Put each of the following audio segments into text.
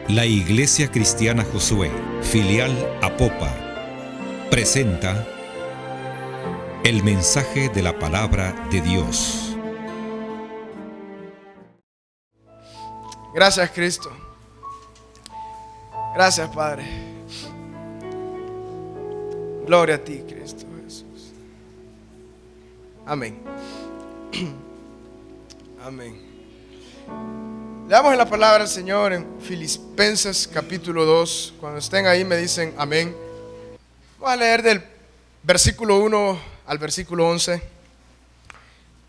La Iglesia Cristiana Josué, filial Apopa, presenta el mensaje de la palabra de Dios. Gracias, Cristo. Gracias, Padre. Gloria a ti, Cristo Jesús. Amén. Amén. Leamos en la palabra del Señor en Filipenses capítulo 2. Cuando estén ahí me dicen amén. Vamos a leer del versículo 1 al versículo 11.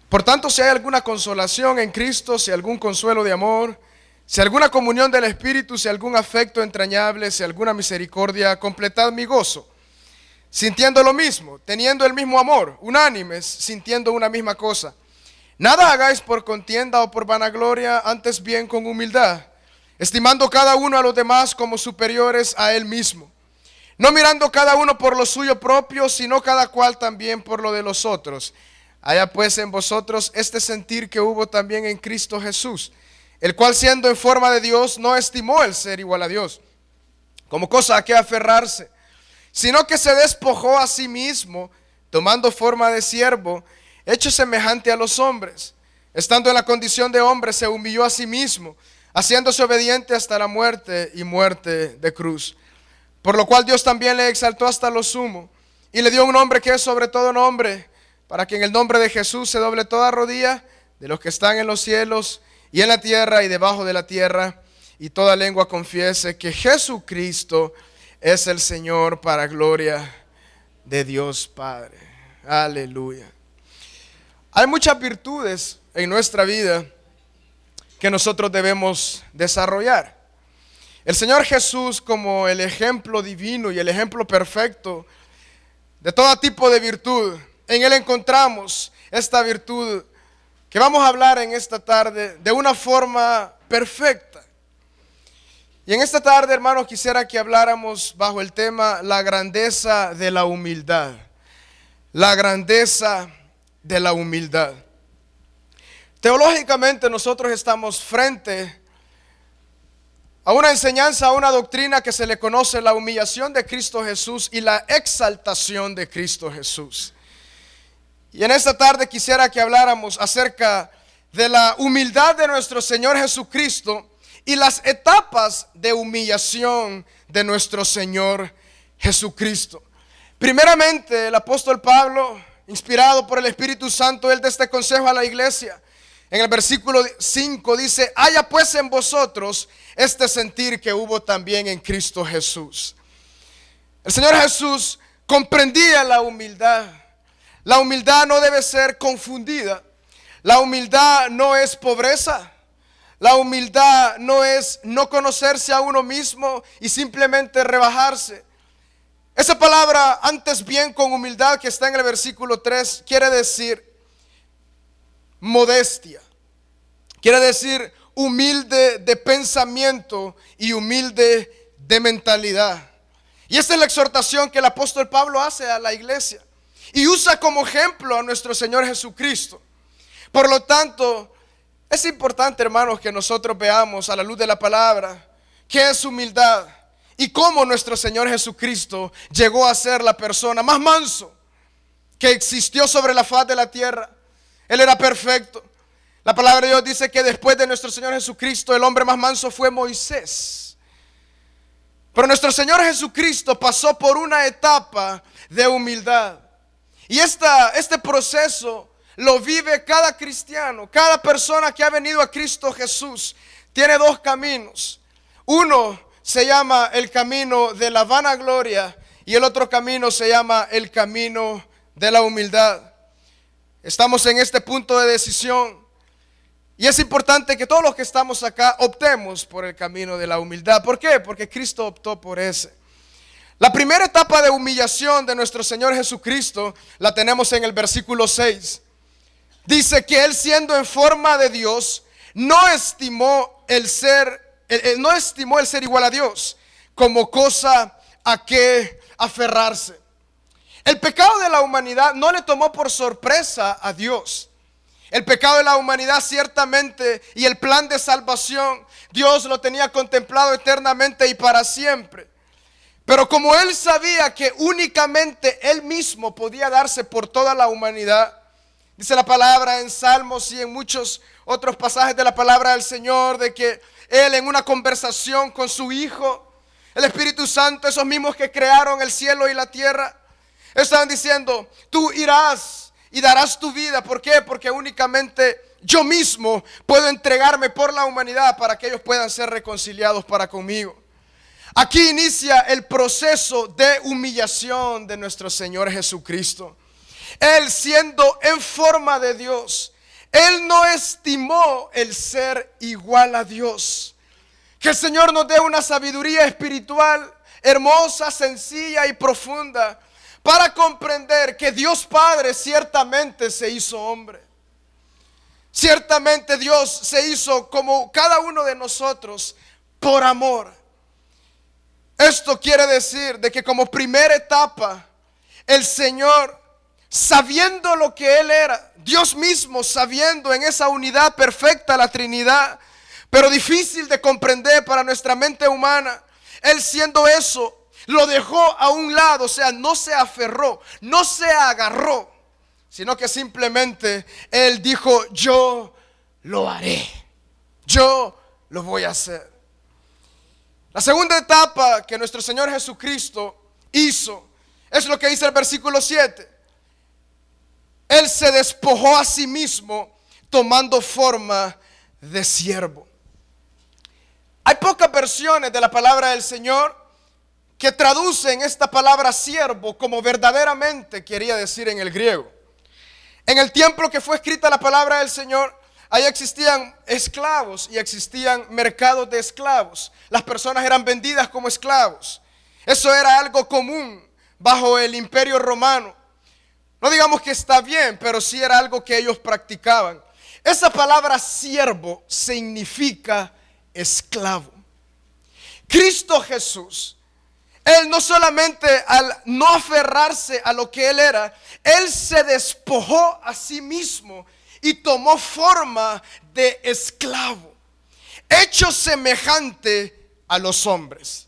Por tanto, si hay alguna consolación en Cristo, si algún consuelo de amor, si alguna comunión del Espíritu, si algún afecto entrañable, si alguna misericordia, completad mi gozo, sintiendo lo mismo, teniendo el mismo amor, unánimes, sintiendo una misma cosa. Nada hagáis por contienda o por vanagloria, antes bien con humildad, estimando cada uno a los demás como superiores a él mismo, no mirando cada uno por lo suyo propio, sino cada cual también por lo de los otros. Haya pues en vosotros este sentir que hubo también en Cristo Jesús, el cual siendo en forma de Dios, no estimó el ser igual a Dios como cosa a que aferrarse, sino que se despojó a sí mismo, tomando forma de siervo, hecho semejante a los hombres. Estando en la condición de hombre, se humilló a sí mismo, haciéndose obediente hasta la muerte y muerte de cruz. Por lo cual Dios también le exaltó hasta lo sumo, y le dio un nombre que es sobre todo nombre, para que en el nombre de Jesús se doble toda rodilla de los que están en los cielos y en la tierra y debajo de la tierra, y toda lengua confiese que Jesucristo es el Señor, para gloria de Dios Padre. Aleluya. Hay muchas virtudes en nuestra vida que nosotros debemos desarrollar. El Señor Jesús, como el ejemplo divino y el ejemplo perfecto de todo tipo de virtud, en Él encontramos esta virtud que vamos a hablar en esta tarde de una forma perfecta. Y en esta tarde, hermanos, quisiera que habláramos bajo el tema la grandeza de la humildad. La grandeza de la humildad. Teológicamente nosotros estamos frente a una enseñanza, a una doctrina que se le conoce la humillación de Cristo Jesús y la exaltación de Cristo Jesús. Y en esta tarde quisiera que habláramos acerca de la humildad de nuestro Señor Jesucristo y las etapas de humillación de nuestro Señor Jesucristo. Primeramente, el apóstol Pablo, inspirado por el Espíritu Santo, él da este consejo a la iglesia. En el versículo 5 dice: haya pues en vosotros este sentir que hubo también en Cristo Jesús. El Señor Jesús comprendía la humildad. La humildad no debe ser confundida. La humildad no es pobreza. La humildad no es no conocerse a uno mismo y simplemente rebajarse. Esa palabra, antes bien con humildad, que está en el versículo 3, quiere decir modestia. Quiere decir humilde de pensamiento y humilde de mentalidad. Y esta es la exhortación que el apóstol Pablo hace a la iglesia. Y usa como ejemplo a nuestro Señor Jesucristo. Por lo tanto, es importante, hermanos, que nosotros veamos a la luz de la palabra qué es humildad. Y cómo nuestro Señor Jesucristo llegó a ser la persona más manso que existió sobre la faz de la tierra. Él era perfecto. La palabra de Dios dice que después de nuestro Señor Jesucristo, el hombre más manso fue Moisés. Pero nuestro Señor Jesucristo pasó por una etapa de humildad. Y este proceso lo vive cada cristiano. Cada persona que ha venido a Cristo Jesús tiene dos caminos. Uno se llama el camino de la vanagloria y el otro camino se llama el camino de la humildad. Estamos en este punto de decisión y es importante que todos los que estamos acá optemos por el camino de la humildad. ¿Por qué? Porque Cristo optó por ese. La primera etapa de humillación de nuestro Señor Jesucristo la tenemos en el versículo 6. Dice que Él, siendo en forma de Dios, no estimó el ser igual a Dios como cosa a que aferrarse. El pecado de la humanidad no le tomó por sorpresa a Dios. El pecado de la humanidad ciertamente y el plan de salvación, Dios lo tenía contemplado eternamente y para siempre. Pero como Él sabía que únicamente Él mismo podía darse por toda la humanidad, dice la palabra en Salmos y en muchos otros pasajes de la palabra del Señor, de que Él en una conversación con su Hijo, el Espíritu Santo, esos mismos que crearon el cielo y la tierra, estaban diciendo: tú irás y darás tu vida. ¿Por qué? Porque únicamente yo mismo puedo entregarme por la humanidad para que ellos puedan ser reconciliados para conmigo. Aquí inicia el proceso de humillación de nuestro Señor Jesucristo. Él, siendo en forma de Dios, Él no estimó el ser igual a Dios. Que el Señor nos dé una sabiduría espiritual hermosa, sencilla y profunda para comprender que Dios Padre ciertamente se hizo hombre. Ciertamente Dios se hizo como cada uno de nosotros por amor. Esto quiere decir de que como primera etapa, el Señor, sabiendo lo que Él era, Dios mismo sabiendo en esa unidad perfecta la Trinidad, pero difícil de comprender para nuestra mente humana, Él siendo eso, lo dejó a un lado, o sea, no se aferró, no se agarró, sino que simplemente Él dijo: yo lo haré, yo lo voy a hacer. La segunda etapa que nuestro Señor Jesucristo hizo es lo que dice el versículo 7. Él se despojó a sí mismo tomando forma de siervo. Hay pocas versiones de la palabra del Señor que traducen esta palabra siervo como verdaderamente quería decir en el griego. En el tiempo que fue escrita la palabra del Señor, ahí existían esclavos y existían mercados de esclavos. Las personas eran vendidas como esclavos. Eso era algo común bajo el Imperio Romano. No digamos que está bien, pero sí era algo que ellos practicaban. Esa palabra siervo significa esclavo. Cristo Jesús, Él no solamente al no aferrarse a lo que Él era, Él se despojó a sí mismo y tomó forma de esclavo, hecho semejante a los hombres.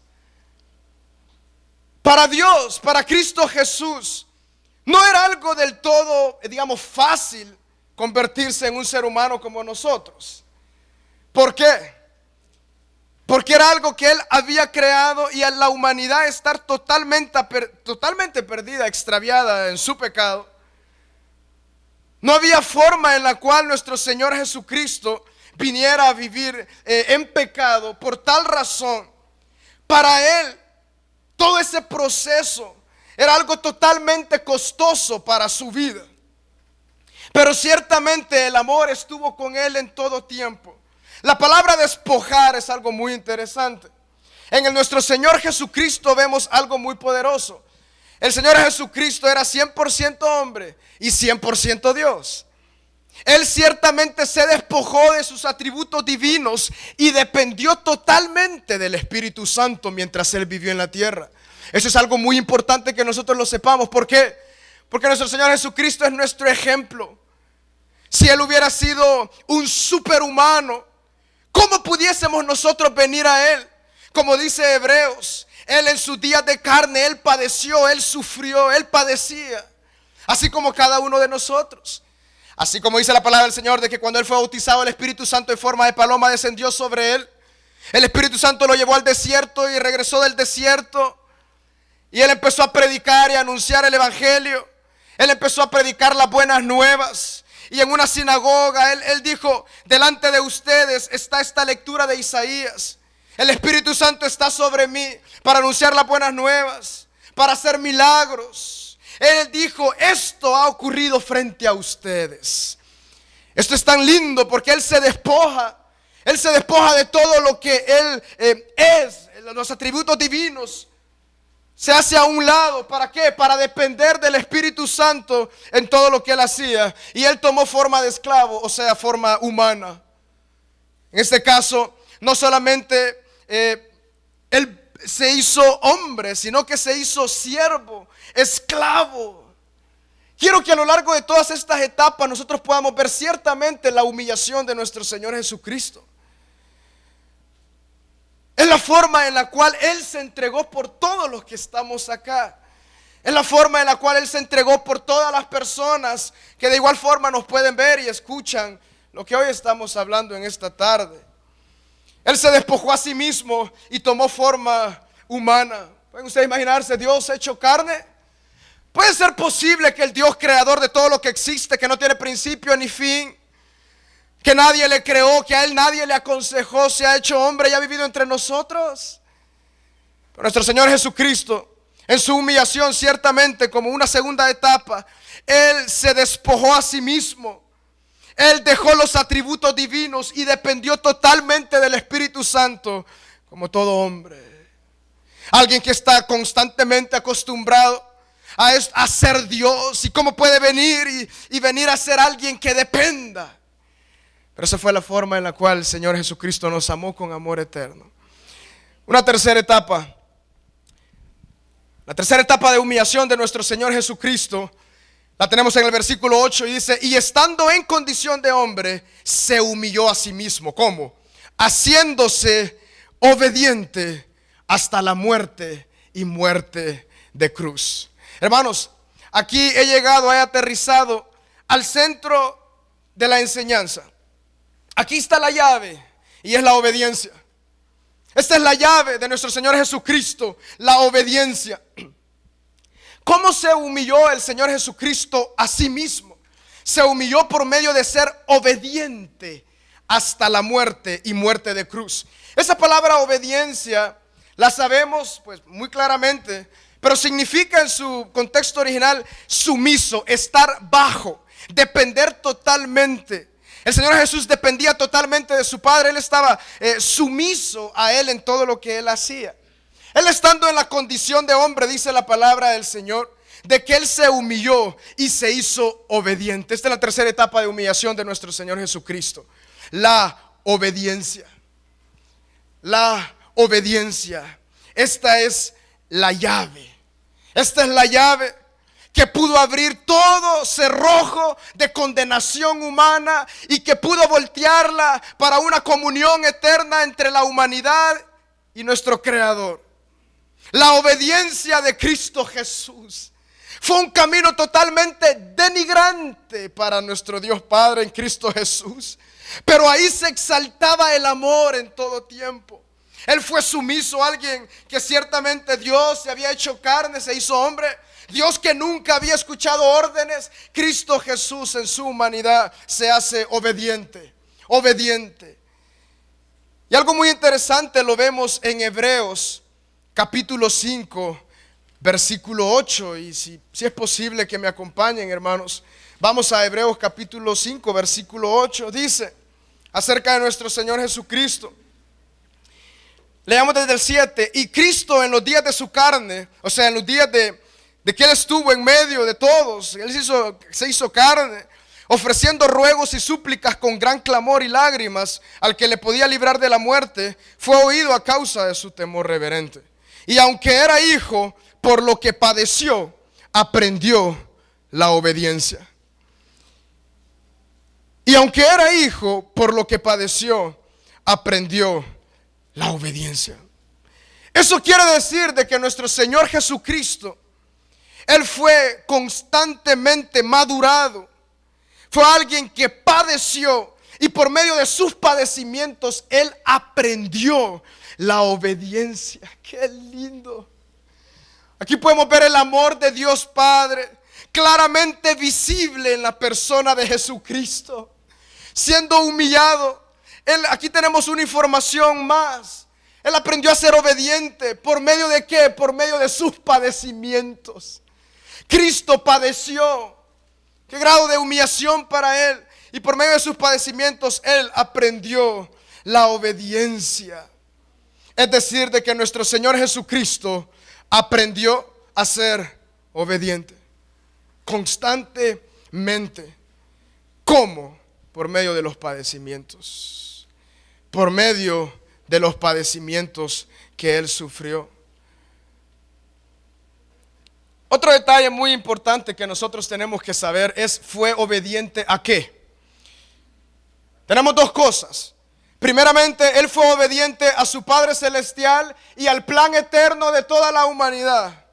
Para Dios, para Cristo Jesús, no era algo del todo, digamos, fácil convertirse en un ser humano como nosotros. ¿Por qué? Porque era algo que Él había creado y a la humanidad estar totalmente perdida, extraviada en su pecado. No había forma en la cual nuestro Señor Jesucristo viniera a vivir en pecado. Por tal razón, para Él, todo ese proceso era algo totalmente costoso para su vida. Pero ciertamente el amor estuvo con Él en todo tiempo. La palabra despojar es algo muy interesante. En nuestro Señor Jesucristo vemos algo muy poderoso. El Señor Jesucristo era 100% hombre y 100% Dios. Él ciertamente se despojó de sus atributos divinos y dependió totalmente del Espíritu Santo mientras Él vivió en la tierra. Eso es algo muy importante que nosotros lo sepamos. ¿Por qué? Porque nuestro Señor Jesucristo es nuestro ejemplo. Si Él hubiera sido un superhumano, ¿cómo pudiésemos nosotros venir a Él? Como dice Hebreos, Él en sus días de carne, Él padeció, Él sufrió, Él padecía, así como cada uno de nosotros. Así como dice la palabra del Señor de que cuando Él fue bautizado, el Espíritu Santo en forma de paloma descendió sobre Él. El Espíritu Santo lo llevó al desierto y regresó del desierto. Y Él empezó a predicar y a anunciar el Evangelio. Él empezó a predicar las buenas nuevas. Y en una sinagoga Él dijo: delante de ustedes está esta lectura de Isaías. El Espíritu Santo está sobre mí para anunciar las buenas nuevas, para hacer milagros. Él dijo: esto ha ocurrido frente a ustedes. Esto es tan lindo porque Él se despoja. Él se despoja de todo lo que Él es, los atributos divinos. Se hace a un lado. ¿Para qué? Para depender del Espíritu Santo en todo lo que Él hacía. Y Él tomó forma de esclavo, o sea, forma humana. En este caso, no solamente Él se hizo hombre, sino que se hizo siervo, esclavo. Quiero que a lo largo de todas estas etapas nosotros podamos ver ciertamente la humillación de nuestro Señor Jesucristo. Es la forma en la cual Él se entregó por todos los que estamos acá. Es la forma en la cual Él se entregó por todas las personas que de igual forma nos pueden ver y escuchan lo que hoy estamos hablando en esta tarde. Él se despojó a sí mismo y tomó forma humana. ¿Pueden ustedes imaginarse Dios hecho carne? ¿Puede ser posible que el Dios creador de todo lo que existe, que no tiene principio ni fin, que nadie le creó, que a Él nadie le aconsejó, se ha hecho hombre y ha vivido entre nosotros? Pero nuestro Señor Jesucristo, en su humillación, ciertamente como una segunda etapa, Él se despojó a sí mismo. Él dejó los atributos divinos y dependió totalmente del Espíritu Santo como todo hombre. Alguien que está constantemente acostumbrado a ser Dios, y cómo puede venir y venir a ser alguien que dependa. Pero esa fue la forma en la cual el Señor Jesucristo nos amó con amor eterno. Una tercera etapa. La tercera etapa de humillación de nuestro Señor Jesucristo la tenemos en el versículo 8 y dice: y estando en condición de hombre, se humilló a sí mismo. ¿Cómo? Haciéndose obediente hasta la muerte y muerte de cruz. Hermanos, aquí he llegado, he aterrizado al centro de la enseñanza. Aquí está la llave y es la obediencia. Esta es la llave de nuestro Señor Jesucristo, la obediencia. ¿Cómo se humilló el Señor Jesucristo a sí mismo? Se humilló por medio de ser obediente hasta la muerte y muerte de cruz. Esa palabra obediencia la sabemos pues muy claramente, pero significa en su contexto original sumiso, estar bajo, depender totalmente. El Señor Jesús dependía totalmente de su Padre. Él estaba sumiso a Él en todo lo que Él hacía. Él, estando en la condición de hombre, dice la palabra del Señor, de que Él se humilló y se hizo obediente. Esta es la tercera etapa de humillación de nuestro Señor Jesucristo. La obediencia. La obediencia. Esta es la llave. Esta es la llave que pudo abrir todo cerrojo de condenación humana y que pudo voltearla para una comunión eterna entre la humanidad y nuestro Creador. La obediencia de Cristo Jesús fue un camino totalmente denigrante para nuestro Dios Padre en Cristo Jesús, pero ahí se exaltaba el amor en todo tiempo. Él fue sumiso, alguien que ciertamente Dios se había hecho carne, se hizo hombre. Dios que nunca había escuchado órdenes. Cristo Jesús en su humanidad se hace obediente. Obediente. Y algo muy interesante lo vemos en Hebreos capítulo 5 versículo 8. Y si es posible que me acompañen, hermanos, vamos a Hebreos capítulo 5 versículo 8. Dice acerca de nuestro Señor Jesucristo. Leamos desde el 7. Y Cristo en los días de su carne, o sea, en los días de que Él estuvo en medio de todos, Él se hizo carne, ofreciendo ruegos y súplicas con gran clamor y lágrimas al que le podía librar de la muerte, fue oído a causa de su temor reverente. Y aunque era hijo, por lo que padeció, aprendió la obediencia. Y aunque era hijo, por lo que padeció, aprendió la obediencia. Eso quiere decir de que nuestro Señor Jesucristo, Él fue constantemente madurado. Fue alguien que padeció y por medio de sus padecimientos Él aprendió la obediencia. ¡Qué lindo! Aquí podemos ver el amor de Dios Padre claramente visible en la persona de Jesucristo, siendo humillado. Aquí tenemos una información más. Él aprendió a ser obediente. ¿Por medio de qué? Por medio de sus padecimientos. Cristo padeció. Qué grado de humillación para Él. Y por medio de sus padecimientos Él aprendió la obediencia. Es decir, de que nuestro Señor Jesucristo aprendió a ser obediente constantemente. ¿Cómo? Por medio de los padecimientos. Por medio de los padecimientos que Él sufrió. Otro detalle muy importante que nosotros tenemos que saber es: ¿fue obediente a qué? Tenemos dos cosas. Primeramente, Él fue obediente a su Padre Celestial y al plan eterno de toda la humanidad.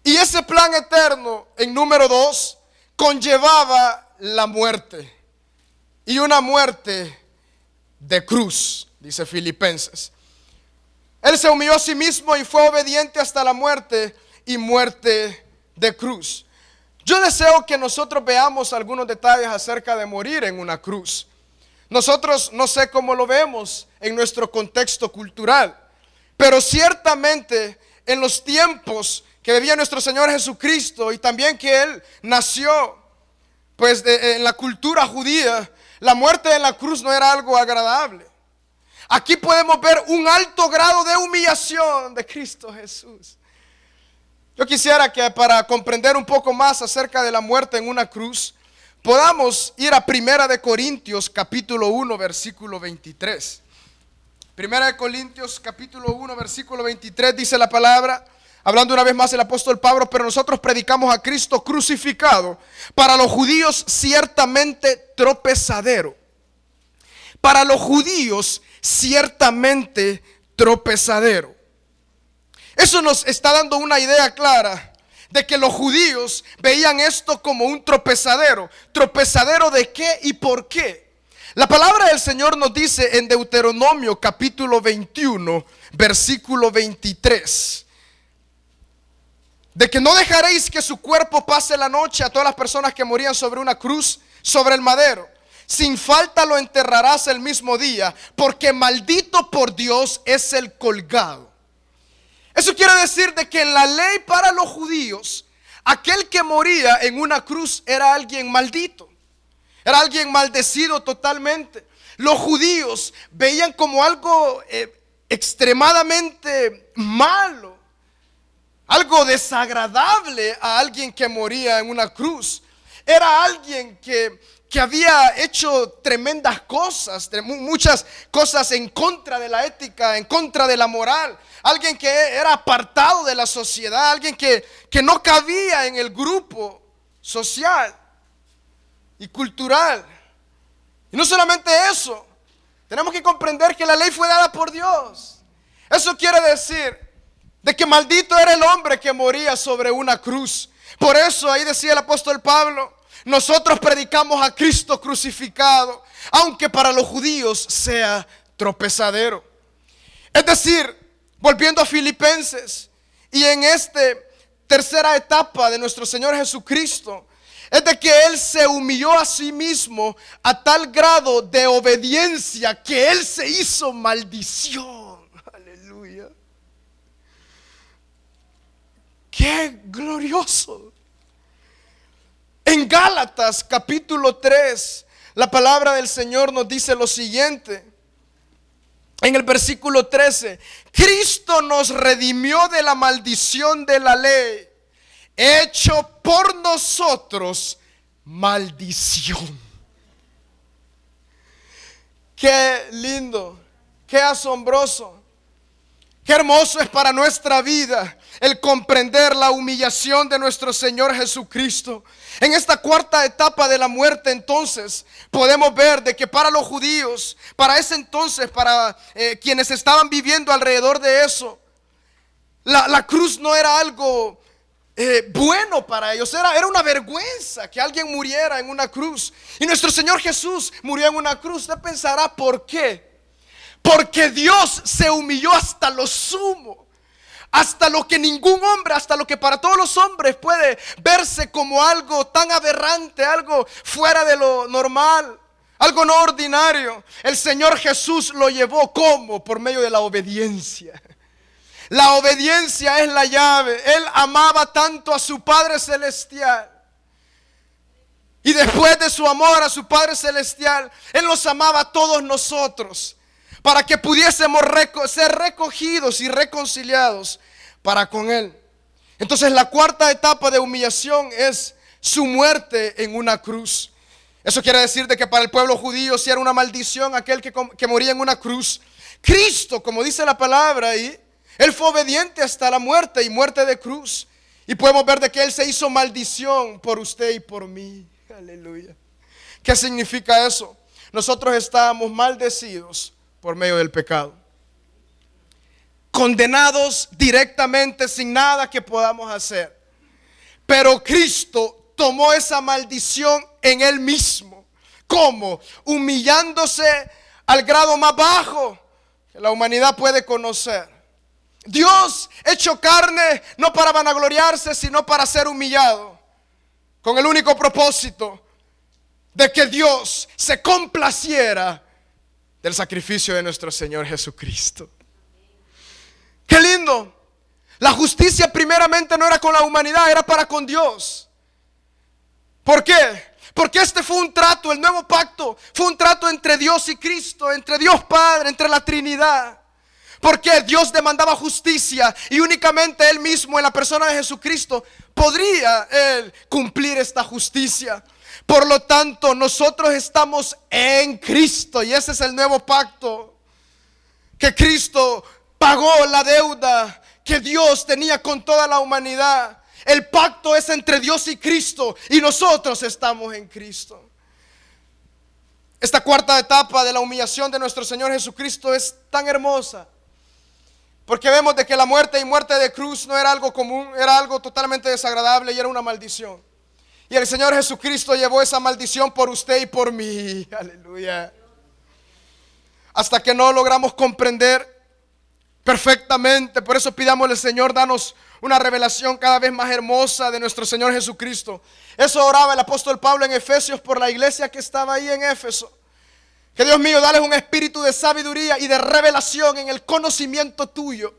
Y ese plan eterno, en número 2, conllevaba la muerte. Y una muerte de cruz, dice Filipenses. Él se humilló a sí mismo y fue obediente hasta la muerte, y muerte de cruz. Yo deseo que nosotros veamos algunos detalles acerca de morir en una cruz. Nosotros no sé cómo lo vemos en nuestro contexto cultural, pero ciertamente en los tiempos que vivía nuestro Señor Jesucristo y también que Él nació, pues en la cultura judía, la muerte en la cruz no era algo agradable. Aquí podemos ver un alto grado de humillación de Cristo Jesús. Yo quisiera que para comprender un poco más acerca de la muerte en una cruz, podamos ir a 1 Corintios capítulo 1 versículo 23. 1 Corintios capítulo 1 versículo 23 dice la palabra, hablando una vez más el apóstol Pablo: pero nosotros predicamos a Cristo crucificado, para los judíos ciertamente tropezadero. Para los judíos ciertamente tropezadero. Eso nos está dando una idea clara de que los judíos veían esto como un tropezadero. ¿Tropezadero de qué y por qué? La palabra del Señor nos dice en Deuteronomio capítulo 21, versículo 23, de que no dejaréis que su cuerpo pase la noche a todas las personas que morían sobre una cruz, sobre el madero. Sin falta lo enterrarás el mismo día, porque maldito por Dios es el colgado. Eso quiere decir de que en la ley para los judíos, aquel que moría en una cruz era alguien maldito, era alguien maldecido totalmente. Los judíos veían como algo extremadamente malo, algo desagradable a alguien que moría en una cruz. Era alguien que había hecho tremendas cosas, muchas cosas en contra de la ética, en contra de la moral. Alguien que era apartado de la sociedad, alguien que no cabía en el grupo social y cultural. Y no solamente eso, tenemos que comprender que la ley fue dada por Dios. Eso quiere decir de que maldito era el hombre que moría sobre una cruz. Por eso ahí decía el apóstol Pablo: nosotros predicamos a Cristo crucificado, aunque para los judíos sea tropezadero. Es decir, volviendo a Filipenses, y en esta tercera etapa de nuestro Señor Jesucristo, es de que Él se humilló a sí mismo a tal grado de obediencia que Él se hizo maldición. Aleluya. ¡Qué glorioso! En Gálatas capítulo 3, la palabra del Señor nos dice lo siguiente. En el versículo 13: Cristo nos redimió de la maldición de la ley, hecho por nosotros maldición. Qué lindo, qué asombroso. Qué hermoso es para nuestra vida el comprender la humillación de nuestro Señor Jesucristo. En esta cuarta etapa de la muerte, entonces, podemos ver de que para los judíos, para ese entonces, para quienes estaban viviendo alrededor de eso, la cruz no era algo bueno para ellos. Era una vergüenza que alguien muriera en una cruz. Y nuestro Señor Jesús murió en una cruz. Usted pensará, ¿por qué? Porque Dios se humilló hasta lo sumo, hasta lo que ningún hombre, hasta lo que para todos los hombres puede verse como algo tan aberrante, algo fuera de lo normal, algo no ordinario. El Señor Jesús lo llevó ¿cómo? Por medio de la obediencia. La obediencia es la llave. Él amaba tanto a su Padre Celestial. Y después de su amor a su Padre Celestial, Él nos amaba a todos nosotros, para que pudiésemos ser recogidos y reconciliados para con Él. Entonces la cuarta etapa de humillación es su muerte en una cruz. Eso quiere decir de que para el pueblo judío sí era una maldición aquel que moría en una cruz. Cristo, como dice la palabra ahí, Él fue obediente hasta la muerte y muerte de cruz. Y podemos ver de que Él se hizo maldición por usted y por mí. Aleluya. ¿Qué significa eso? Nosotros estábamos maldecidos por medio del pecado, condenados directamente sin nada que podamos hacer. Pero Cristo tomó esa maldición en Él mismo. ¿Cómo? Humillándose al grado más bajo que la humanidad puede conocer. Dios hecho carne, no para vanagloriarse, sino para ser humillado, con el único propósito de que Dios se complaciera del sacrificio de nuestro Señor Jesucristo. ¡Qué lindo! La justicia primeramente no era con la humanidad, era para con Dios. ¿Por qué? Porque este fue un trato, el nuevo pacto fue un trato entre Dios y Cristo, entre Dios Padre, entre la Trinidad. Porque Dios demandaba justicia y únicamente Él mismo en la persona de Jesucristo podría Él cumplir esta justicia. Por lo tanto, nosotros estamos en Cristo y ese es el nuevo pacto. Que Cristo pagó la deuda que Dios tenía con toda la humanidad. El pacto es entre Dios y Cristo y nosotros estamos en Cristo. Esta cuarta etapa de la humillación de nuestro Señor Jesucristo es tan hermosa. Porque vemos de que la muerte y muerte de cruz no era algo común, era algo totalmente desagradable y era una maldición. Y el Señor Jesucristo llevó esa maldición por usted y por mí. Aleluya. Hasta que no logramos comprender perfectamente. Por eso pidámosle, Señor, danos una revelación cada vez más hermosa de nuestro Señor Jesucristo. Eso oraba el apóstol Pablo en Efesios por la iglesia que estaba ahí en Éfeso. Que Dios mío, dales un espíritu de sabiduría y de revelación en el conocimiento tuyo,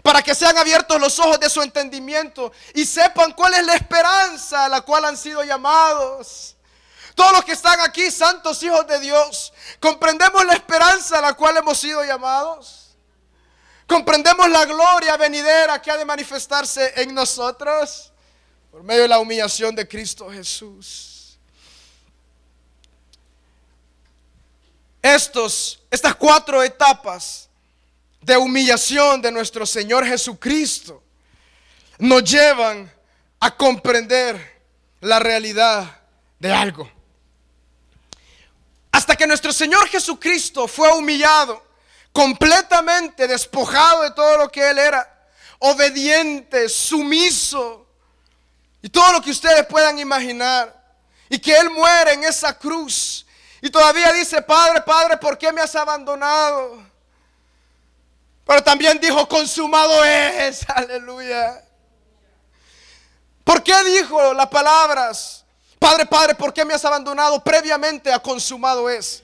para que sean abiertos los ojos de su entendimiento y sepan cuál es la esperanza a la cual han sido llamados. Todos los que están aquí, santos hijos de Dios, ¿comprendemos la esperanza a la cual hemos sido llamados? ¿Comprendemos la gloria venidera que ha de manifestarse en nosotros por medio de la humillación de Cristo Jesús? Estas 4 etapas de humillación de nuestro Señor Jesucristo nos llevan a comprender la realidad de algo. Hasta que nuestro Señor Jesucristo fue humillado, completamente despojado de todo lo que Él era, obediente, sumiso y todo lo que ustedes puedan imaginar, y que Él muere en esa cruz y todavía dice: Padre, Padre, ¿por qué me has abandonado? Pero también dijo: consumado es. Aleluya. ¿Por qué dijo las palabras: Padre, Padre, ¿por qué me has abandonado? Previamente a consumado es.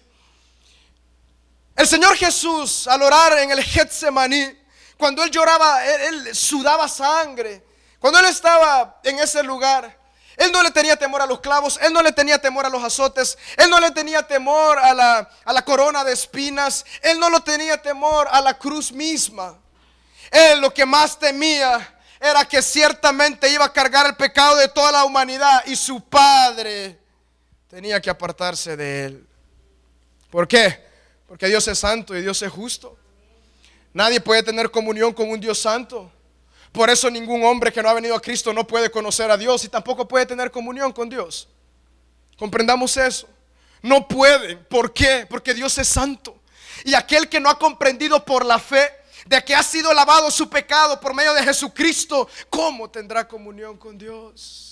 El Señor Jesús, al orar en el Getsemaní, cuando Él lloraba, él sudaba sangre. Cuando Él estaba en ese lugar, Él no le tenía temor a los clavos, Él no le tenía temor a los azotes, Él no le tenía temor a la corona de espinas, Él no le tenía temor a la cruz misma. Él lo que más temía era que ciertamente iba a cargar el pecado de toda la humanidad y su Padre tenía que apartarse de Él. ¿Por qué? Porque Dios es santo y Dios es justo. Nadie puede tener comunión con un Dios santo. Por eso ningún hombre que no ha venido a Cristo no puede conocer a Dios y tampoco puede tener comunión con Dios. Comprendamos eso. No pueden. ¿Por qué? Porque Dios es santo. Y aquel que no ha comprendido por la fe de que ha sido lavado su pecado por medio de Jesucristo, ¿cómo tendrá comunión con Dios?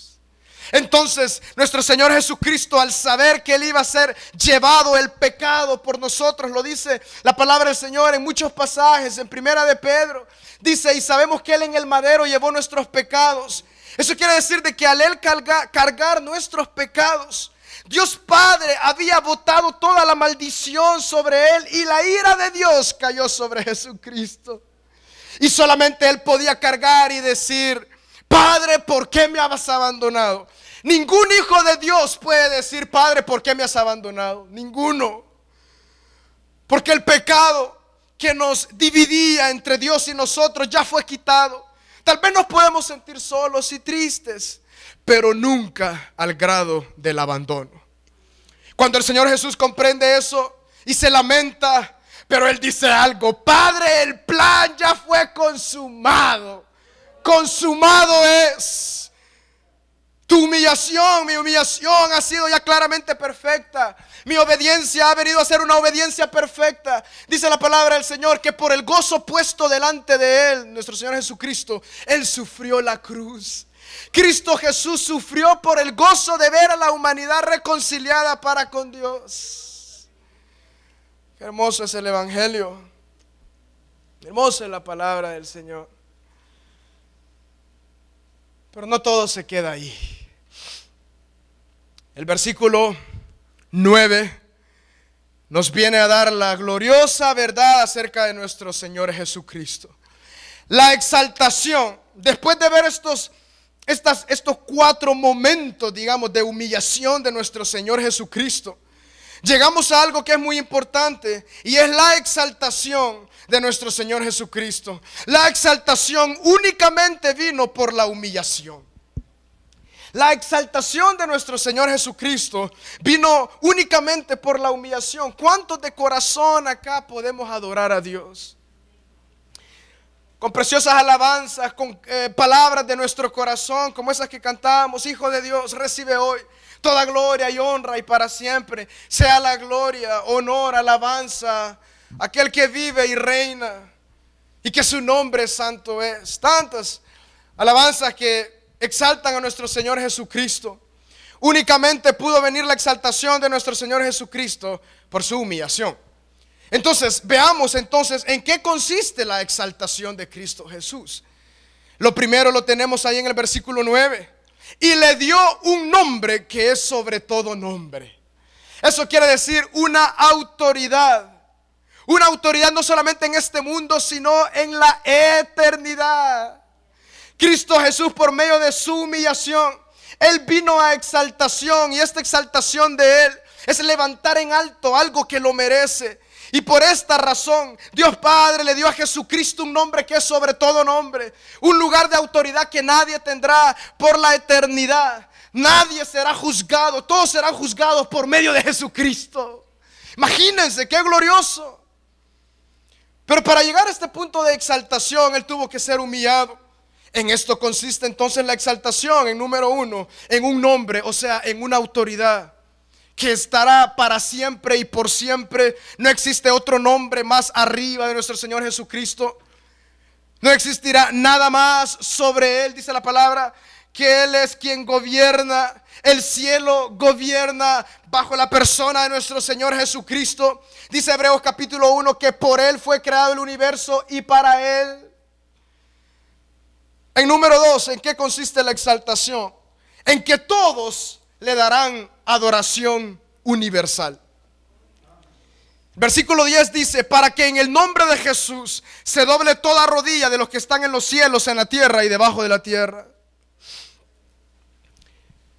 Entonces nuestro Señor Jesucristo, al saber que Él iba a ser llevado el pecado por nosotros, lo dice la palabra del Señor en muchos pasajes, en Primera de Pedro, dice: y sabemos que Él en el madero llevó nuestros pecados. Eso quiere decir de que al Él cargar nuestros pecados, Dios Padre había botado toda la maldición sobre Él y la ira de Dios cayó sobre Jesucristo. Y solamente Él podía cargar y decir: Padre, ¿por qué me has abandonado? Ningún hijo de Dios puede decir: Padre, ¿por qué me has abandonado? Ninguno. Porque el pecado que nos dividía entre Dios y nosotros ya fue quitado. Tal vez nos podemos sentir solos y tristes, pero nunca al grado del abandono. Cuando el Señor Jesús comprende eso y se lamenta, pero Él dice algo: Padre, el plan ya fue consumado. consumado es. Tu humillación, mi humillación ha sido ya claramente perfecta. Mi obediencia ha venido a ser una obediencia perfecta. Dice la palabra del Señor que por el gozo puesto delante de Él, nuestro Señor Jesucristo, Él sufrió la cruz. Cristo Jesús sufrió por el gozo de ver a la humanidad reconciliada para con Dios. Qué hermoso es el Evangelio. Hermosa es la palabra del Señor. Pero no todo se queda ahí. El versículo 9 nos viene a dar la gloriosa verdad acerca de nuestro Señor Jesucristo. La exaltación, después de ver estos 4 momentos, digamos, de humillación de nuestro Señor Jesucristo, llegamos a algo que es muy importante, y es la exaltación de nuestro Señor Jesucristo. La exaltación únicamente vino por la humillación. La exaltación de nuestro Señor Jesucristo vino únicamente por la humillación. ¿Cuántos de corazón acá podemos adorar a Dios? Con preciosas alabanzas, con palabras de nuestro corazón, como esas que cantamos: Hijo de Dios, recibe hoy toda gloria y honra, y para siempre sea la gloria, honor, alabanza, aquel que vive y reina, y que su nombre santo es. Tantas alabanzas que exaltan a nuestro Señor Jesucristo. Únicamente pudo venir la exaltación de nuestro Señor Jesucristo por su humillación. Entonces, veamos entonces en qué consiste la exaltación de Cristo Jesús. Lo primero lo tenemos ahí en el versículo 9. Y le dio un nombre que es sobre todo nombre. Eso quiere decir una autoridad. Una autoridad no solamente en este mundo, sino en la eternidad. Cristo Jesús, por medio de su humillación, Él vino a exaltación, y esta exaltación de Él es levantar en alto algo que lo merece. Y por esta razón Dios Padre le dio a Jesucristo un nombre que es sobre todo nombre, un lugar de autoridad que nadie tendrá por la eternidad. Nadie será juzgado, todos serán juzgados por medio de Jesucristo. Imagínense qué glorioso. Pero para llegar a este punto de exaltación, Él tuvo que ser humillado. En esto consiste entonces la exaltación, en número 1, en un nombre, o sea, en una autoridad que estará para siempre y por siempre. No existe otro nombre más arriba de nuestro Señor Jesucristo. No existirá nada más sobre Él. Dice la palabra que Él es quien gobierna. El cielo gobierna bajo la persona de nuestro Señor Jesucristo. Dice Hebreos capítulo 1 que por Él fue creado el universo y para Él. En número 2, ¿en qué consiste la exaltación? En que todos le darán adoración universal. Versículo 10 dice: para que en el nombre de Jesús se doble toda rodilla de los que están en los cielos, en la tierra y debajo de la tierra.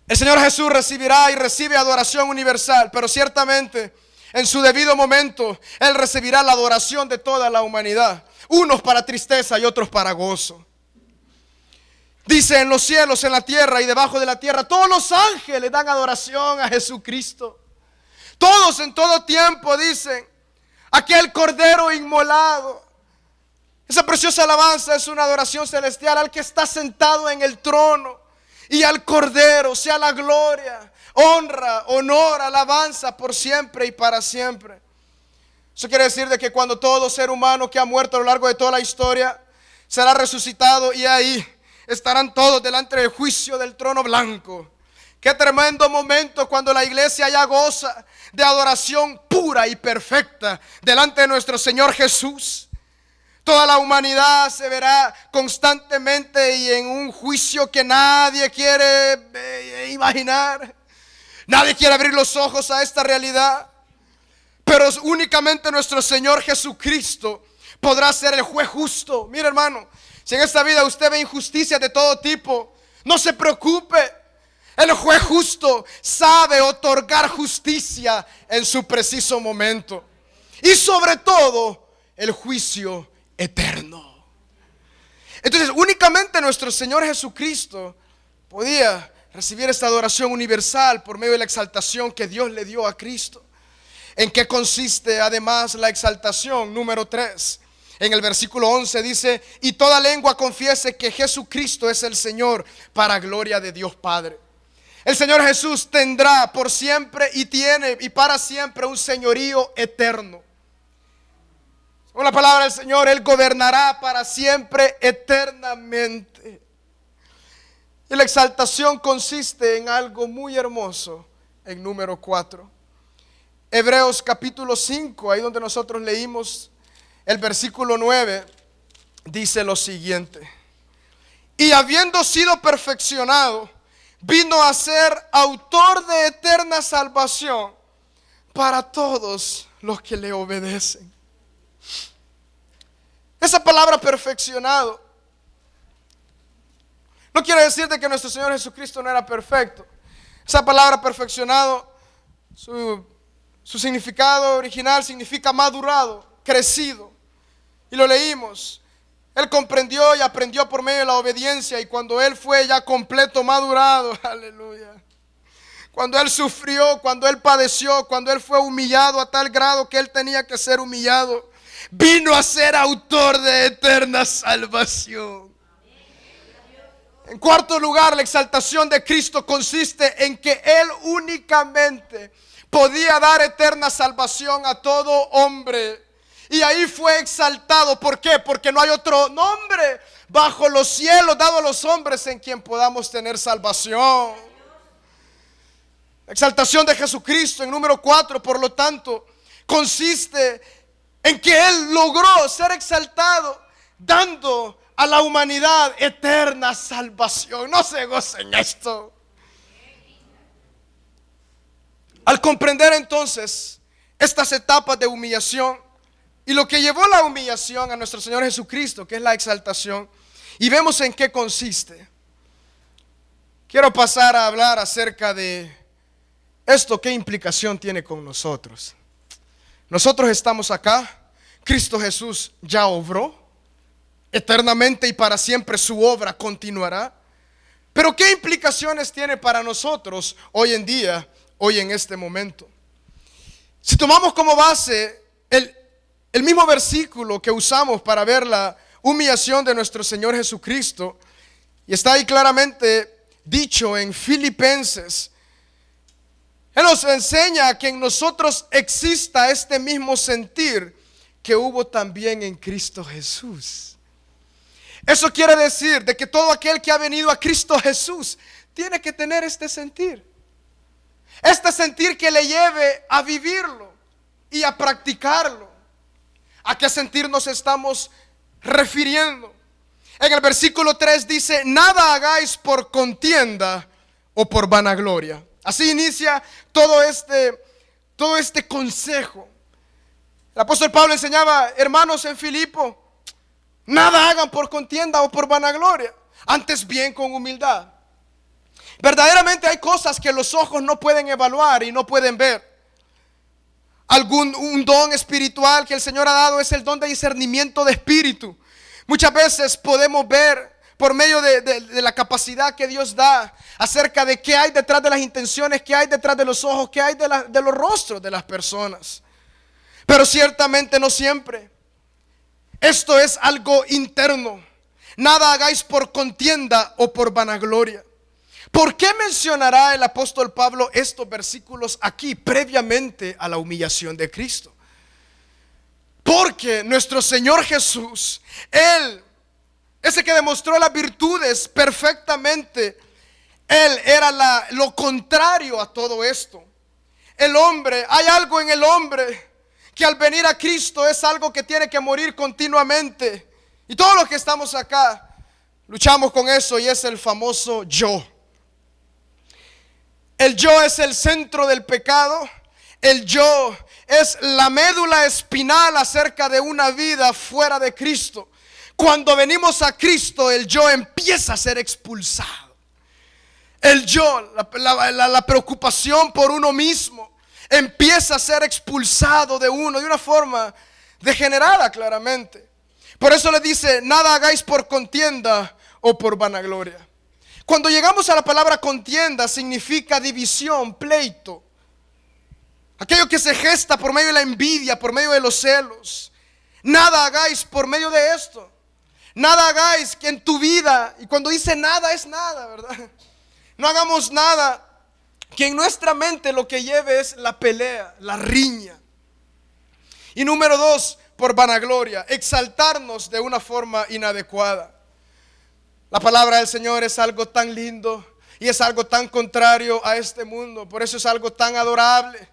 El Señor Jesús recibirá y recibe adoración universal, pero ciertamente en su debido momento Él recibirá la adoración de toda la humanidad, unos para tristeza y otros para gozo. Dice: en los cielos, en la tierra y debajo de la tierra, todos los ángeles dan adoración a Jesucristo. Todos en todo tiempo dicen: aquel cordero inmolado. Esa preciosa alabanza es una adoración celestial al que está sentado en el trono, y al cordero sea la gloria, honra, honor, alabanza por siempre y para siempre. Eso quiere decir de que cuando todo ser humano que ha muerto a lo largo de toda la historia será resucitado, y ahí estarán todos delante del juicio del trono blanco. Qué tremendo momento cuando la iglesia ya goza de adoración pura y perfecta delante de nuestro Señor Jesús. Toda la humanidad se verá constantemente y en un juicio que nadie quiere imaginar. Nadie quiere abrir los ojos a esta realidad. Pero únicamente nuestro Señor Jesucristo podrá ser el juez justo. Mire, hermano, si en esta vida usted ve injusticias de todo tipo, no se preocupe. El juez justo sabe otorgar justicia en su preciso momento. Y sobre todo, el juicio eterno. Entonces, únicamente nuestro Señor Jesucristo podía recibir esta adoración universal por medio de la exaltación que Dios le dio a Cristo. ¿En qué consiste además la exaltación? Número 3. En el versículo 11 dice: y toda lengua confiese que Jesucristo es el Señor, para gloria de Dios Padre. El Señor Jesús tendrá por siempre y tiene y para siempre un señorío eterno. Según la palabra del Señor, Él gobernará para siempre, eternamente. Y la exaltación consiste en algo muy hermoso, en número 4. Hebreos capítulo 5, ahí donde nosotros leímos el versículo 9, dice lo siguiente: y habiendo sido perfeccionado, vino a ser autor de eterna salvación para todos los que le obedecen. Esa palabra perfeccionado no quiere decir de que nuestro Señor Jesucristo no era perfecto. Esa palabra perfeccionado, su significado original significa madurado, crecido. Y lo leímos. Él comprendió y aprendió por medio de la obediencia, y cuando Él fue ya completo, madurado, aleluya, cuando Él sufrió, cuando Él padeció, cuando Él fue humillado a tal grado que Él tenía que ser humillado, vino a ser autor de eterna salvación. En cuarto lugar, la exaltación de Cristo consiste en que Él únicamente podía dar eterna salvación a todo hombre. Y ahí fue exaltado. ¿Por qué? Porque no hay otro nombre bajo los cielos dado a los hombres en quien podamos tener salvación. La exaltación de Jesucristo en número 4, por lo tanto, consiste en que Él logró ser exaltado, dando a la humanidad eterna salvación. No se gocen esto. Al comprender entonces estas etapas de humillación y lo que llevó la humillación a nuestro Señor Jesucristo, que es la exaltación, y vemos en qué consiste, quiero pasar a hablar acerca de esto, qué implicación tiene con nosotros. Nosotros estamos acá, Cristo Jesús ya obró, eternamente y para siempre su obra continuará. Pero ¿qué implicaciones tiene para nosotros hoy en día, hoy en este momento? Si tomamos como base el mismo versículo que usamos para ver la humillación de nuestro Señor Jesucristo, y está ahí claramente dicho en Filipenses, Él nos enseña que en nosotros exista este mismo sentir que hubo también en Cristo Jesús. Eso quiere decir de que todo aquel que ha venido a Cristo Jesús tiene que tener este sentir que le lleve a vivirlo y a practicarlo. ¿A qué sentir nos estamos refiriendo? En el versículo 3 dice: nada hagáis por contienda o por vanagloria. Así inicia todo este consejo. El apóstol Pablo enseñaba: hermanos en Filipo, nada hagan por contienda o por vanagloria, antes bien con humildad. Verdaderamente hay cosas que los ojos no pueden evaluar y no pueden ver. Un don espiritual que el Señor ha dado es el don de discernimiento de espíritu. Muchas veces podemos ver por medio de la capacidad que Dios da acerca de qué hay detrás de las intenciones, qué hay detrás de los ojos, qué hay de los rostros de las personas. Pero ciertamente no siempre. Esto es algo interno. Nada hagáis por contienda o por vanagloria. ¿Por qué mencionará el apóstol Pablo estos versículos aquí previamente a la humillación de Cristo? Porque nuestro Señor Jesús, Él, ese que demostró las virtudes perfectamente, Él era lo contrario a todo esto. El hombre, hay algo en el hombre que al venir a Cristo es algo que tiene que morir continuamente. Y todos los que estamos acá luchamos con eso, y es el famoso yo. El yo es el centro del pecado. El yo es la médula espinal acerca de una vida fuera de Cristo. Cuando venimos a Cristo, el yo empieza a ser expulsado. El yo, la preocupación por uno mismo, empieza a ser expulsado de uno de una forma degenerada claramente. Por eso le dice: nada hagáis por contienda o por vanagloria. Cuando llegamos a la palabra contienda, significa división, pleito. Aquello que se gesta por medio de la envidia, por medio de los celos. Nada hagáis por medio de esto. Nada hagáis que en tu vida, y cuando dice nada es nada, ¿verdad? No hagamos nada que en nuestra mente lo que lleve es la pelea, la riña. Y número 2, por vanagloria, exaltarnos de una forma inadecuada. La palabra del Señor es algo tan lindo y es algo tan contrario a este mundo. Por eso es algo tan adorable.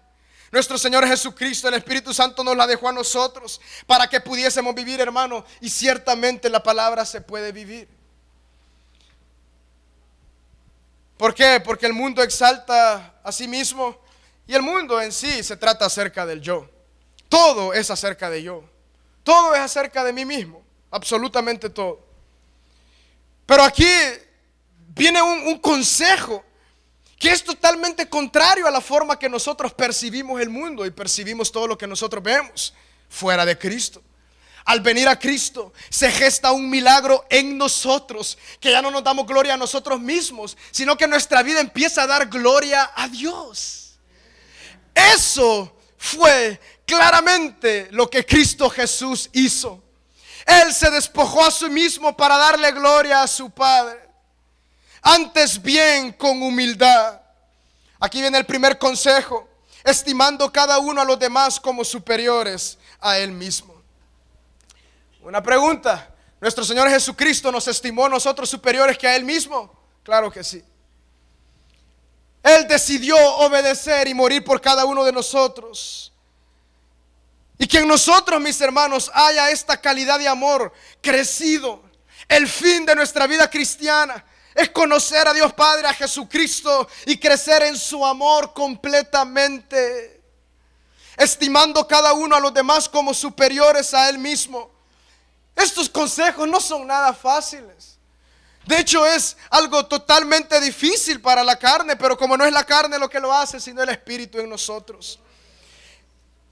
Nuestro Señor Jesucristo, el Espíritu Santo nos la dejó a nosotros para que pudiésemos vivir, hermano. Y ciertamente la palabra se puede vivir. ¿Por qué? Porque el mundo exalta a sí mismo y el mundo en sí se trata acerca del yo. Todo es acerca de yo. Todo es acerca de mí mismo. Absolutamente todo. Pero aquí viene un consejo que es totalmente contrario a la forma que nosotros percibimos el mundo y percibimos todo lo que nosotros vemos fuera de Cristo. Al venir a Cristo se gesta un milagro en nosotros, que ya no nos damos gloria a nosotros mismos, sino que nuestra vida empieza a dar gloria a Dios. Eso fue claramente lo que Cristo Jesús hizo. Él se despojó a sí mismo para darle gloria a su Padre. Antes bien con humildad. Aquí viene el primer consejo: estimando cada uno a los demás como superiores a él mismo. Una pregunta: ¿nuestro Señor Jesucristo nos estimó a nosotros superiores que a él mismo? Claro que sí. Él decidió obedecer y morir por cada uno de nosotros. Y que en nosotros, mis hermanos, haya esta calidad de amor crecido. El fin de nuestra vida cristiana es conocer a Dios Padre, a Jesucristo, y crecer en su amor completamente, estimando cada uno a los demás como superiores a él mismo. Estos consejos no son nada fáciles. De hecho, es algo totalmente difícil para la carne, pero como no es la carne lo que lo hace, sino el Espíritu en nosotros.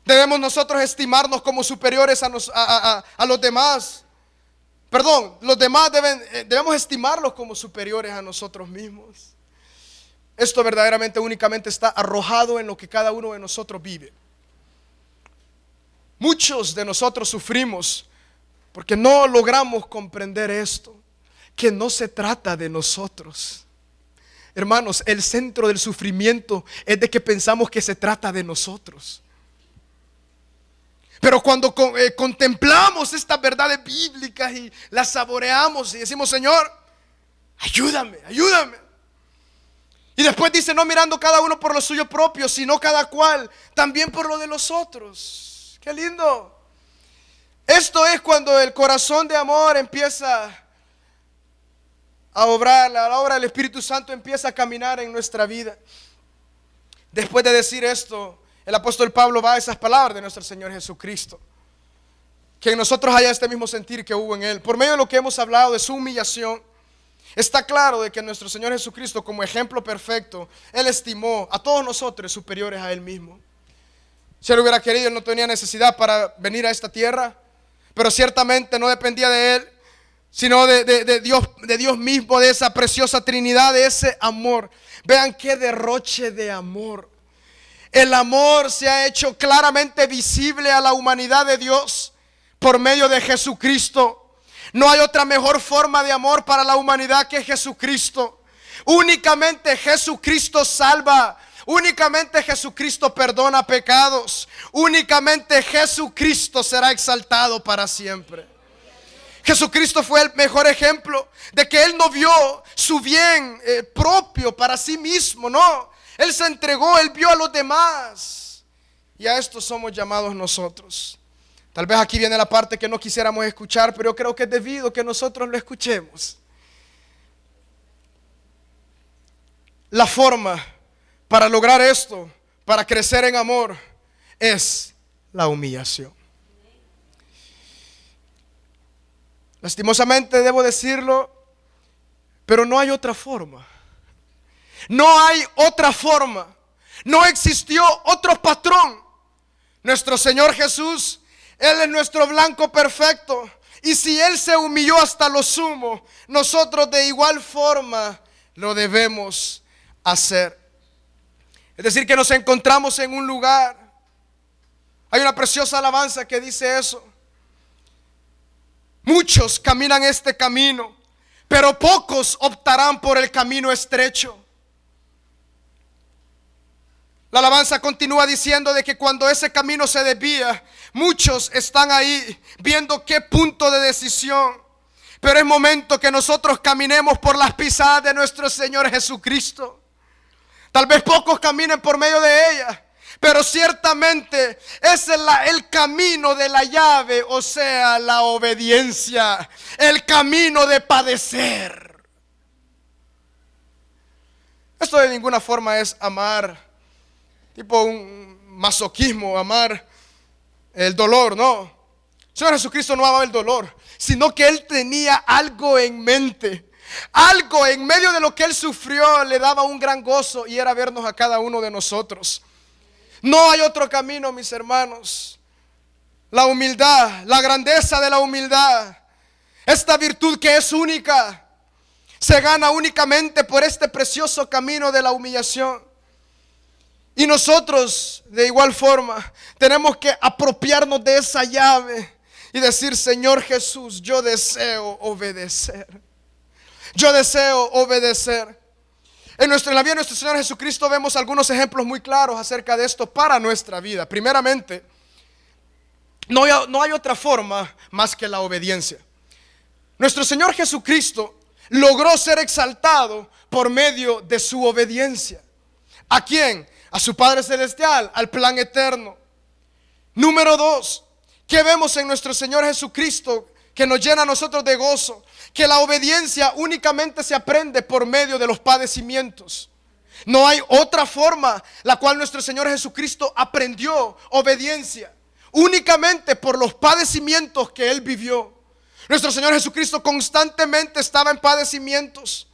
Debemos nosotros estimarnos como superiores a los demás. Perdón, los demás debemos estimarlos como superiores a nosotros mismos. Esto verdaderamente únicamente está arrojado en lo que cada uno de nosotros vive. Muchos de nosotros sufrimos porque no logramos comprender esto, que no se trata de nosotros. Hermanos, el centro del sufrimiento es de que pensamos que se trata de nosotros. Pero cuando contemplamos estas verdades bíblicas y las saboreamos y decimos: Señor, ayúdame, ayúdame. Y después dice: no mirando cada uno por lo suyo propio, sino cada cual también por lo de los otros. ¡Qué lindo! Esto es cuando el corazón de amor empieza a obrar, la obra del Espíritu Santo empieza a caminar en nuestra vida. Después de decir esto, el apóstol Pablo va a esas palabras de nuestro Señor Jesucristo. Que en nosotros haya este mismo sentir que hubo en Él. Por medio de lo que hemos hablado de su humillación, está claro de que nuestro Señor Jesucristo, como ejemplo perfecto, Él estimó a todos nosotros superiores a Él mismo. Si Él hubiera querido, Él no tenía necesidad para venir a esta tierra, pero ciertamente no dependía de Él, sino de Dios mismo, de esa preciosa Trinidad, de ese amor. Vean qué derroche de amor. El amor se ha hecho claramente visible a la humanidad de Dios por medio de Jesucristo. No hay otra mejor forma de amor para la humanidad que Jesucristo. Únicamente Jesucristo salva. Únicamente Jesucristo perdona pecados. Únicamente Jesucristo será exaltado para siempre. Jesucristo fue el mejor ejemplo de que Él no vio su bien propio para sí mismo, no. Él se entregó, Él vio a los demás. Y a esto somos llamados nosotros. Tal vez aquí viene la parte que no quisiéramos escuchar, pero yo creo que es debido que nosotros lo escuchemos. La forma para lograr esto, para crecer en amor, es la humillación. Lastimosamente debo decirlo, pero no hay otra forma. No hay otra forma. No existió otro patrón. Nuestro Señor Jesús, Él es nuestro blanco perfecto. Y si Él se humilló hasta lo sumo, nosotros de igual forma lo debemos hacer. Es decir, que nos encontramos en un lugar. Hay una preciosa alabanza que dice eso. Muchos caminan este camino, pero pocos optarán por el camino estrecho. La alabanza continúa diciendo de que cuando ese camino se desvía, muchos están ahí viendo qué punto de decisión. Pero es momento que nosotros caminemos por las pisadas de nuestro Señor Jesucristo. Tal vez pocos caminen por medio de ella, pero ciertamente es el camino de la llave, o sea, la obediencia, el camino de padecer. Esto de ninguna forma es amar, tipo un masoquismo, amar el dolor, no. El Señor Jesucristo no amaba el dolor, sino que Él tenía algo en mente. Algo en medio de lo que Él sufrió le daba un gran gozo, y era vernos a cada uno de nosotros. No hay otro camino, mis hermanos. La humildad, la grandeza de la humildad, esta virtud que es única, se gana únicamente por este precioso camino de la humillación. Y nosotros, de igual forma, tenemos que apropiarnos de esa llave y decir: Señor Jesús, yo deseo obedecer. Yo deseo obedecer. En la vida de nuestro Señor Jesucristo vemos algunos ejemplos muy claros acerca de esto para nuestra vida. Primeramente, no hay otra forma más que la obediencia. Nuestro Señor Jesucristo logró ser exaltado por medio de su obediencia. ¿A quién? A su Padre Celestial, al plan eterno. Número 2, ¿qué vemos en nuestro Señor Jesucristo que nos llena a nosotros de gozo? Que la obediencia únicamente se aprende por medio de los padecimientos. No hay otra forma la cual nuestro Señor Jesucristo aprendió obediencia, únicamente por los padecimientos que Él vivió. Nuestro Señor Jesucristo constantemente estaba en padecimientos,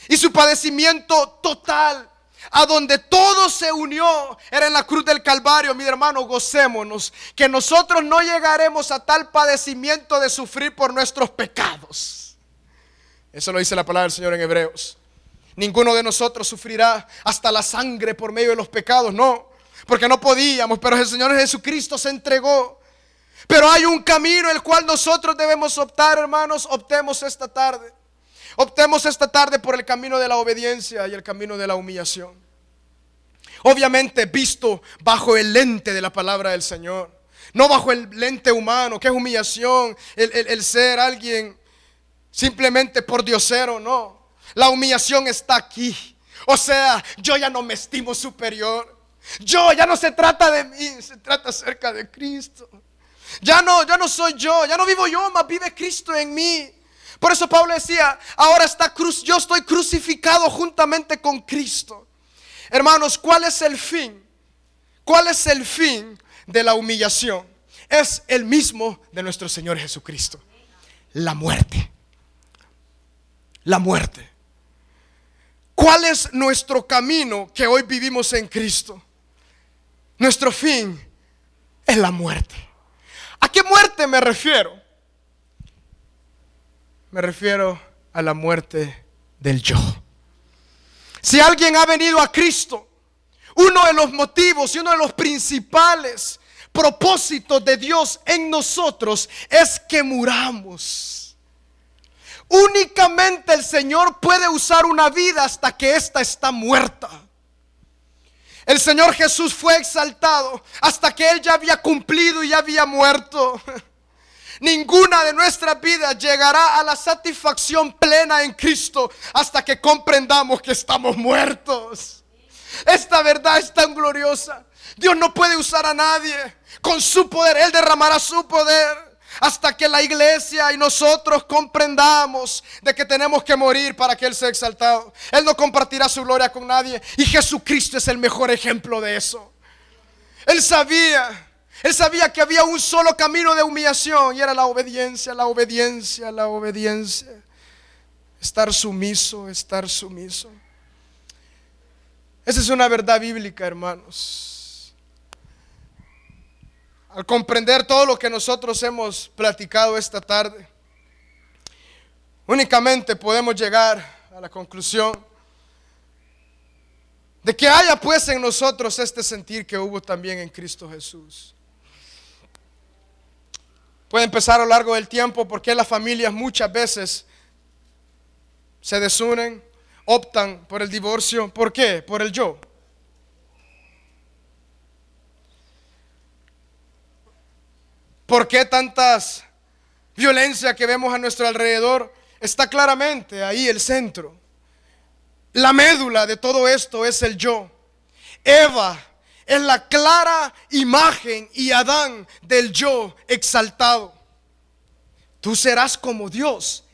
y su padecimiento total, a donde todo se unió, era en la cruz del Calvario. Mi hermano, gocémonos que nosotros no llegaremos a tal padecimiento de sufrir por nuestros pecados. Eso lo dice la palabra del Señor en Hebreos. Ninguno de nosotros sufrirá hasta la sangre por medio de los pecados, no, porque no podíamos, pero el Señor Jesucristo se entregó. Pero hay un camino el cual nosotros debemos optar, hermanos. Optemos esta tarde. Optemos esta tarde por el camino de la obediencia y el camino de la humillación. Obviamente visto bajo el lente de la palabra del Señor, no bajo el lente humano, que es humillación, el ser alguien simplemente por diosero, no. La humillación está aquí. O sea, yo ya no me estimo superior. Ya no se trata de mí, se trata acerca de Cristo. Ya no soy yo, ya no vivo yo, más vive Cristo en mí. Por eso Pablo decía: ahora yo estoy crucificado juntamente con Cristo. Hermanos, ¿cuál es el fin? ¿Cuál es el fin de la humillación? Es el mismo de nuestro Señor Jesucristo: la muerte. La muerte. ¿Cuál es nuestro camino que hoy vivimos en Cristo? Nuestro fin es la muerte. ¿A qué muerte me refiero? Me refiero a la muerte del yo. Si alguien ha venido a Cristo, uno de los motivos y uno de los principales propósitos de Dios en nosotros es que muramos. Únicamente el Señor puede usar una vida hasta que ésta está muerta. El Señor Jesús fue exaltado hasta que Él ya había cumplido y ya había muerto. Ninguna de nuestras vidas llegará a la satisfacción plena en Cristo hasta que comprendamos que estamos muertos. Esta verdad es tan gloriosa. Dios no puede usar a nadie con su poder. Él derramará su poder hasta que la iglesia y nosotros comprendamos de que tenemos que morir para que Él sea exaltado. Él no compartirá su gloria con nadie, y Jesucristo es el mejor ejemplo de eso. Él sabía que había un solo camino de humillación, y era la obediencia, la obediencia, la obediencia. Estar sumiso, estar sumiso. Esa es una verdad bíblica, hermanos. Al comprender todo lo que nosotros hemos platicado esta tarde, únicamente podemos llegar a la conclusión de que haya pues en nosotros este sentir que hubo también en Cristo Jesús. Puede empezar a lo largo del tiempo, porque las familias muchas veces se desunen, optan por el divorcio. ¿Por qué? Por el yo. ¿Por qué tantas violencia que vemos a nuestro alrededor? Está claramente ahí el centro. La médula de todo esto es el yo. Eva es la clara imagen y Adán del yo exaltado. Tú serás como Dios.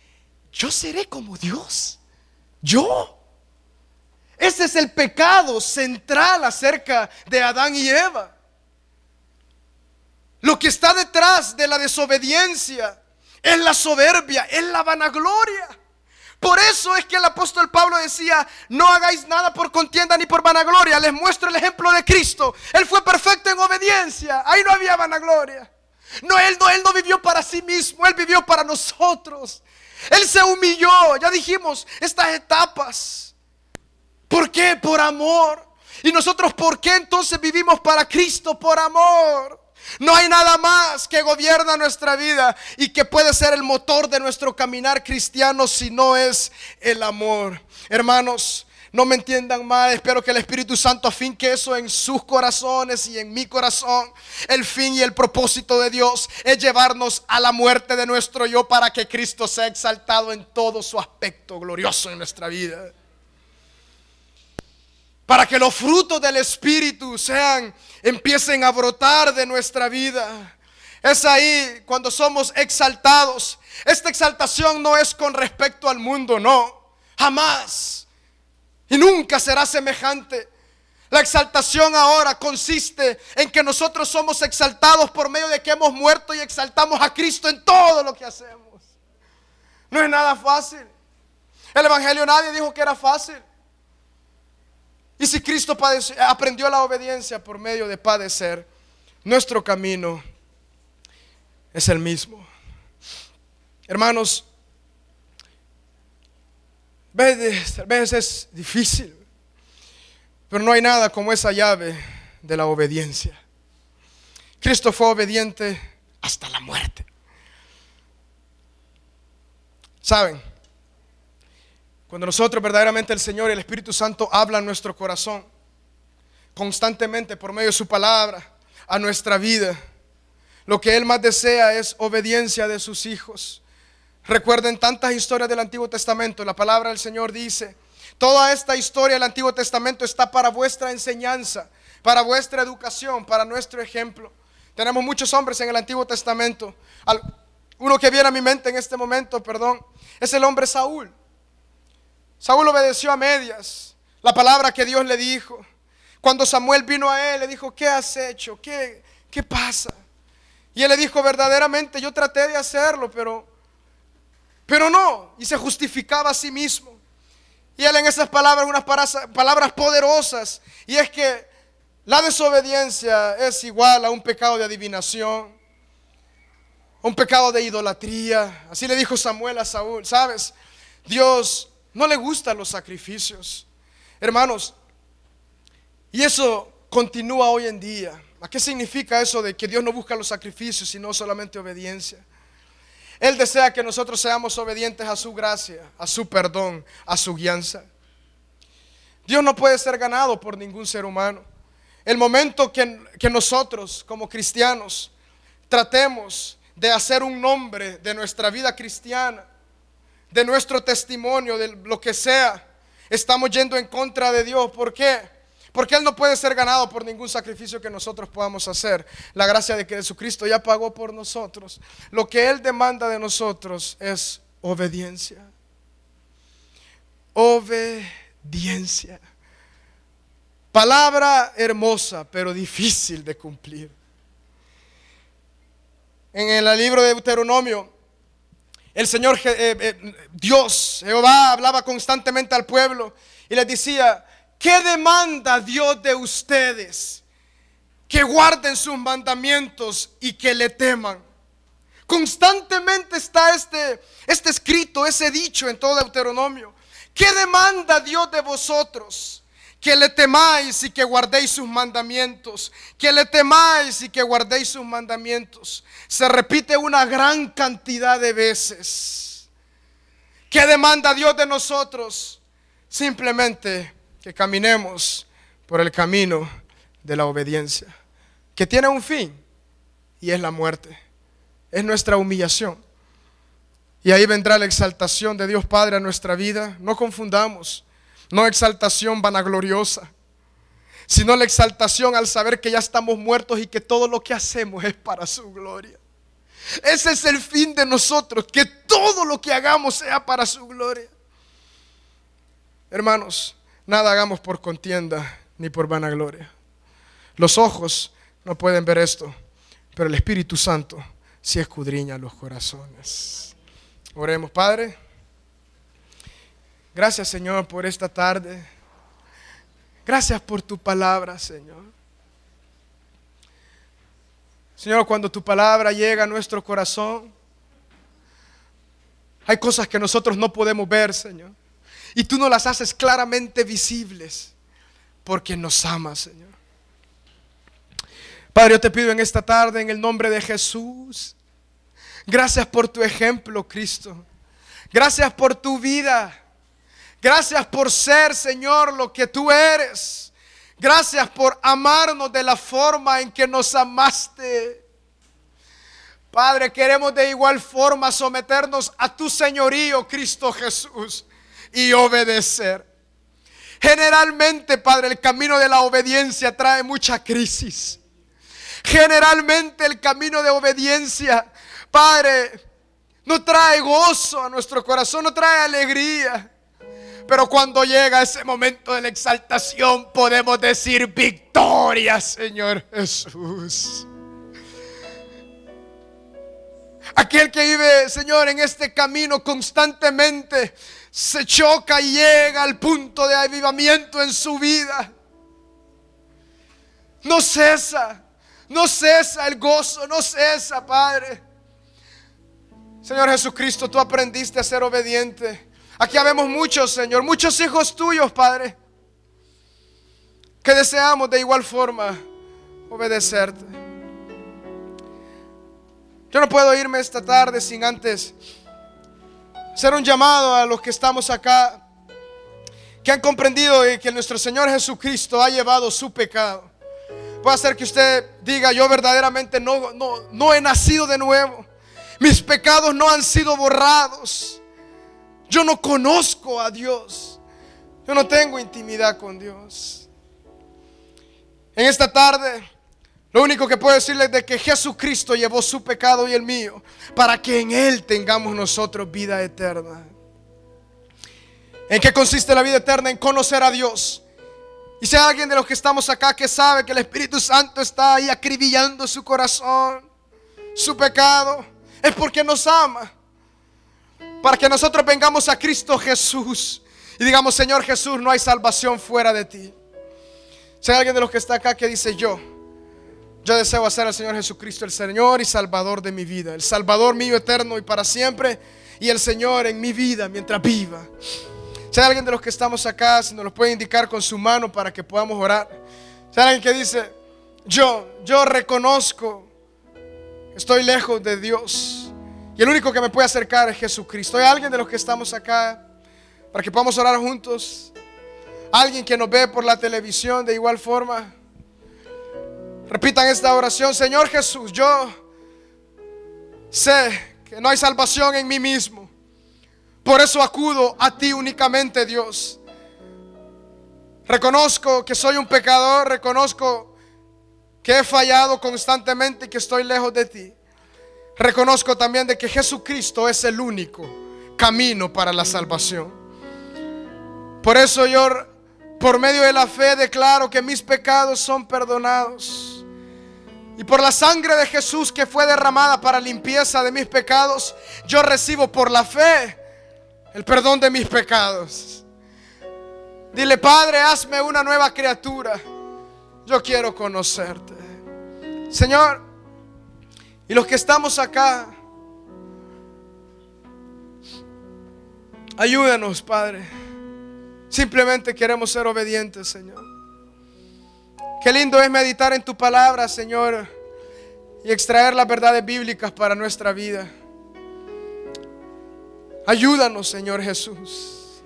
Yo seré como Dios. Yo. Ese es el pecado central acerca de Adán y Eva. Lo que está detrás de la desobediencia es la soberbia, es la vanagloria. Por eso es que el apóstol Pablo decía: no hagáis nada por contienda ni por vanagloria. Les muestro el ejemplo de Cristo. Él fue perfecto en obediencia. Ahí no había vanagloria. Él no vivió para sí mismo. Él vivió para nosotros. Él se humilló. Ya dijimos estas etapas. ¿Por qué? Por amor. Y nosotros, ¿por qué entonces vivimos para Cristo? Por amor. No hay nada más que gobierna nuestra vida y que puede ser el motor de nuestro caminar cristiano si no es el amor. Hermanos, no me entiendan mal. Espero que el Espíritu Santo afinque eso en sus corazones y en mi corazón. El fin y el propósito de Dios es llevarnos a la muerte de nuestro yo para que Cristo sea exaltado en todo su aspecto glorioso en nuestra vida. Para que los frutos del Espíritu empiecen a brotar de nuestra vida. Es ahí cuando somos exaltados. Esta exaltación no es con respecto al mundo, no, jamás. Y nunca será semejante. La exaltación ahora consiste en que nosotros somos exaltados por medio de que hemos muerto y exaltamos a Cristo en todo lo que hacemos. No es nada fácil. El Evangelio nadie dijo que era fácil. Y si Cristo aprendió la obediencia por medio de padecer, nuestro camino es el mismo. Hermanos, a veces es difícil, pero no hay nada como esa llave de la obediencia. Cristo fue obediente hasta la muerte. ¿Saben? Cuando nosotros verdaderamente el Señor y el Espíritu Santo hablan en nuestro corazón constantemente por medio de su palabra a nuestra vida, lo que Él más desea es obediencia de sus hijos. Recuerden tantas historias del Antiguo Testamento. La palabra del Señor dice: toda esta historia del Antiguo Testamento está para vuestra enseñanza, para vuestra educación, para nuestro ejemplo. Tenemos muchos hombres en el Antiguo Testamento. Uno que viene a mi mente en este momento, es el hombre Saúl. Saúl obedeció a medias la palabra que Dios le dijo. Cuando Samuel vino a él, le dijo: ¿qué has hecho? ¿Qué pasa? Y él le dijo: verdaderamente yo traté de hacerlo, pero no. Y se justificaba a sí mismo. Y él en esas palabras, unas palabras poderosas, y es que la desobediencia es igual a un pecado de adivinación, un pecado de idolatría. Así le dijo Samuel a Saúl. ¿Sabes? Dios no le gustan los sacrificios, hermanos. Y eso continúa hoy en día. ¿A qué significa eso de que Dios no busca los sacrificios, sino solamente obediencia? Él desea que nosotros seamos obedientes a su gracia, a su perdón, a su guianza. Dios no puede ser ganado por ningún ser humano. El momento que nosotros como cristianos tratemos de hacer un nombre de nuestra vida cristiana, de nuestro testimonio, de lo que sea, estamos yendo en contra de Dios. ¿Por qué? Porque Él no puede ser ganado por ningún sacrificio que nosotros podamos hacer. La gracia de que Jesucristo ya pagó por nosotros. Lo que Él demanda de nosotros es obediencia. Obediencia. Palabra hermosa, pero difícil de cumplir. En el libro de Deuteronomio, el Señor, Dios, Jehová, hablaba constantemente al pueblo y les decía: ¿qué demanda Dios de ustedes? Que guarden sus mandamientos y que le teman. Constantemente está este escrito, ese dicho en todo Deuteronomio. ¿Qué demanda Dios de vosotros? que le temáis y que guardéis sus mandamientos, que le temáis y que guardéis sus mandamientos. Se repite una gran cantidad de veces. ¿Qué demanda Dios de nosotros? Simplemente que caminemos por el camino de la obediencia, que tiene un fin, y es la muerte. Es nuestra humillación. Y ahí vendrá la exaltación de Dios Padre a nuestra vida. No confundamos, no exaltación vanagloriosa, sino la exaltación al saber que ya estamos muertos y que todo lo que hacemos es para su gloria. Ese es el fin de nosotros, que todo lo que hagamos sea para su gloria. Hermanos, nada hagamos por contienda ni por vanagloria. Los ojos no pueden ver esto, pero el Espíritu Santo sí escudriña los corazones. Oremos. Padre, gracias, Señor, por esta tarde. Gracias por tu palabra, Señor. Señor, cuando tu palabra llega a nuestro corazón, hay cosas que nosotros no podemos ver, Señor, y tú nos las haces claramente visibles porque nos amas, Señor. Padre, yo te pido en esta tarde, en el nombre de Jesús, gracias por tu ejemplo, Cristo. Gracias por tu vida. Gracias por ser, Señor, lo que tú eres. Gracias por amarnos de la forma en que nos amaste. Padre, queremos de igual forma someternos a tu señorío, Cristo Jesús, y obedecer. Generalmente, Padre, el camino de la obediencia trae mucha crisis. Generalmente el camino de obediencia, Padre, no trae gozo a nuestro corazón, no trae alegría. Pero cuando llega ese momento de la exaltación, podemos decir victoria, Señor Jesús. Aquel que vive, Señor, en este camino constantemente se choca y llega al punto de avivamiento en su vida. No cesa el gozo, no cesa, Padre. Señor Jesucristo, tú aprendiste a ser obediente. Aquí habemos muchos, Señor, muchos hijos tuyos, Padre, que deseamos de igual forma obedecerte. Yo no puedo irme esta tarde sin antes hacer un llamado a los que estamos acá, que han comprendido que nuestro Señor Jesucristo ha llevado su pecado. Puede ser que usted diga: yo verdaderamente no he nacido de nuevo. Mis pecados no han sido borrados. Yo no conozco a Dios. Yo no tengo intimidad con Dios. En esta tarde, lo único que puedo decirles es de que Jesucristo llevó su pecado y el mío, para que en Él tengamos nosotros vida eterna. ¿En qué consiste la vida eterna? En conocer a Dios. Y si hay alguien de los que estamos acá que sabe que el Espíritu Santo está ahí acribillando su corazón, su pecado, es porque nos ama. Para que nosotros vengamos a Cristo Jesús y digamos: Señor Jesús, no hay salvación fuera de ti. Si hay alguien de los que está acá que dice: yo deseo hacer al Señor Jesucristo el Señor y Salvador de mi vida, el Salvador mío eterno y para siempre, y el Señor en mi vida mientras viva. Si hay alguien de los que estamos acá, si nos lo puede indicar con su mano para que podamos orar. Si hay alguien que dice: yo reconozco que estoy lejos de Dios y el único que me puede acercar es Jesucristo. ¿Hay alguien de los que estamos acá para que podamos orar juntos? Alguien que nos ve por la televisión de igual forma. Repitan esta oración: Señor Jesús, yo sé que no hay salvación en mí mismo. Por eso acudo a ti únicamente, Dios. Reconozco que soy un pecador. Reconozco que he fallado constantemente y que estoy lejos de ti. Reconozco también de que Jesucristo es el único camino para la salvación. Por eso yo, por medio de la fe, declaro que mis pecados son perdonados. Y por la sangre de Jesús que fue derramada para limpieza de mis pecados, yo recibo por la fe el perdón de mis pecados. Dile: Padre, hazme una nueva criatura. Yo quiero conocerte, Señor. Y los que estamos acá, ayúdanos, Padre. Simplemente queremos ser obedientes, Señor. Qué lindo es meditar en tu palabra, Señor, y extraer las verdades bíblicas para nuestra vida. Ayúdanos, Señor Jesús.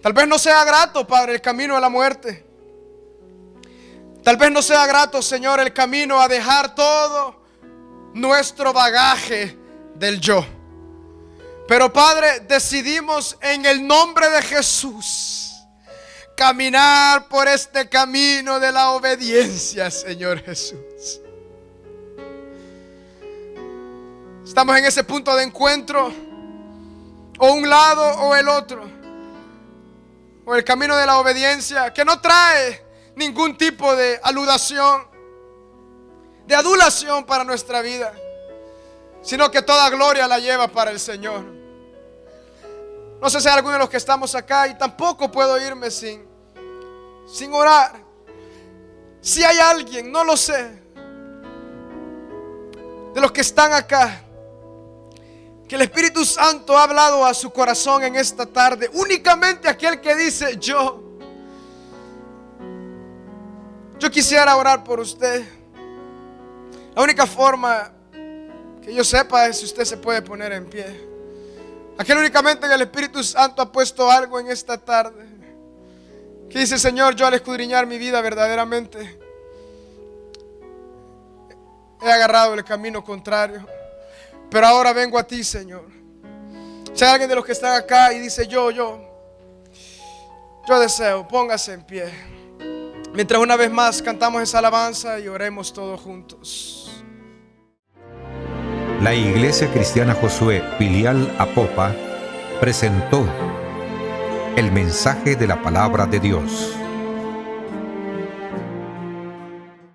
Tal vez no sea grato, Padre, el camino a la muerte. Tal vez no sea grato, Señor, el camino a dejar todo nuestro bagaje del yo. Pero, Padre, decidimos en el nombre de Jesús caminar por este camino de la obediencia, Señor Jesús. Estamos en ese punto de encuentro, o un lado o el otro, o el camino de la obediencia, que no trae ningún tipo de adulación para nuestra vida, sino que toda gloria la lleva para el Señor. No sé si hay alguno de los que estamos acá, y tampoco puedo irme sin orar. Si hay alguien, no lo sé, de los que están acá, que el Espíritu Santo ha hablado a su corazón en esta tarde, únicamente aquel que dice: yo quisiera orar por usted. La única forma que yo sepa es si usted se puede poner en pie. Aquel únicamente que el Espíritu Santo ha puesto algo en esta tarde, que dice: Señor, yo al escudriñar mi vida verdaderamente he agarrado el camino contrario, pero ahora vengo a ti, Señor. Si hay alguien de los que están acá y dice: yo deseo, póngase en pie, mientras una vez más cantamos esa alabanza y oremos todos juntos. La Iglesia Cristiana Josué Filial Apopa presentó el mensaje de la palabra de Dios.